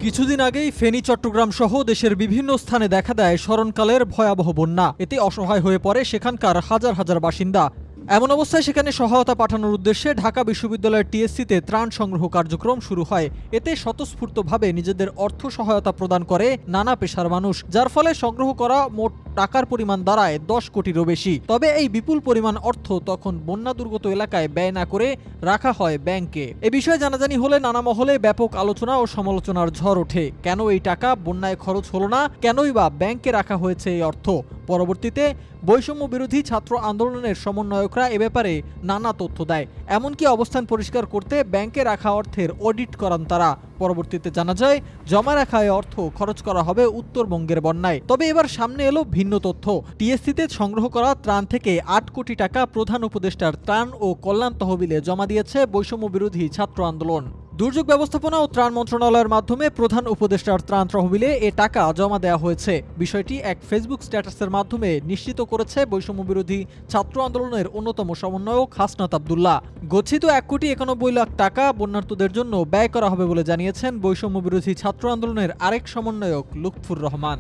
কিছুদিন আগেই ফেনী, চট্টগ্রাম সহ দেশের বিভিন্ন স্থানে দেখা দেয় স্মরণকালের ভয়াবহ বন্যা। এতে অসহায় হয়ে পড়ে সেখানকার হাজার হাজার বাসিন্দা। এমন অবস্থায় সেখানে সহায়তা পাঠানোর উদ্দেশ্যে ঢাকা বিশ্ববিদ্যালয়ের টিএসসিতে ত্রাণ সংগ্রহ কার্যক্রম শুরু হয়। এতে স্বতঃস্ফূর্তভাবে নিজেদের অর্থ সহায়তা প্রদান করে নানা পেশার মানুষ, যার ফলে সংগ্রহ করা মোট টাকার পরিমাণ দাঁড়ায় 10 কোটিরও বেশি। তবে এই বিপুল পরিমাণ অর্থ তখন বন্যা দুর্গত এলাকায় ব্যয় না করে রাখা হয় ব্যাংকে। এ বিষয়ে জানাজানি হলে নানা মহলে ব্যাপক আলোচনা ও সমালোচনার ঝড় ওঠে। কেন এই টাকা বন্যায় খরচ হলো না, কেনই বা ব্যাংকে রাখা হয়েছে এই অর্থ? পরবর্তীতে বৈষম্য বিরোধী ছাত্র আন্দোলনের সমন্বয়করা এ ব্যাপারে নানা তথ্য দেয়। এমনকি অবস্থান পরিষ্কার করতে ব্যাংকে রাখা অর্থের অডিট করান তারা। পরবর্তীতে জানা যায়, জমা রাখা এই অর্থ খরচ করা হবে উত্তরবঙ্গের বন্যায়। তবে এবার সামনে এলো ভিন্ন তথ্য। টিএসসিতে সংগ্রহ করা ত্রাণ থেকে 8 কোটি টাকা প্রধান উপদেষ্টার ত্রাণ ও কল্যাণ তহবিলে জমা দিয়েছে বৈষম্য বিরোধী ছাত্র আন্দোলন। দুর্যোগ ব্যবস্থাপনা ও ত্রাণ মন্ত্রণালয়ের মাধ্যমে প্রধান উপদেষ্টার ত্রাণ তহবিলে এ টাকা জমা দেওয়া হয়েছে। বিষয়টি এক ফেসবুক স্ট্যাটাসের মাধ্যমে নিশ্চিত করেছে বৈষম্য বিরোধী ছাত্র আন্দোলনের অন্যতম সমন্বয়ক হাসনাত আব্দুল্লাহ। গচ্ছিত 1,91,00,000 টাকা বন্যার্তদের জন্য ব্যয় করা হবে বলে জানিয়েছেন বৈষম্য বিরোধী ছাত্র আন্দোলনের আরেক সমন্বয়ক লুৎফুর রহমান।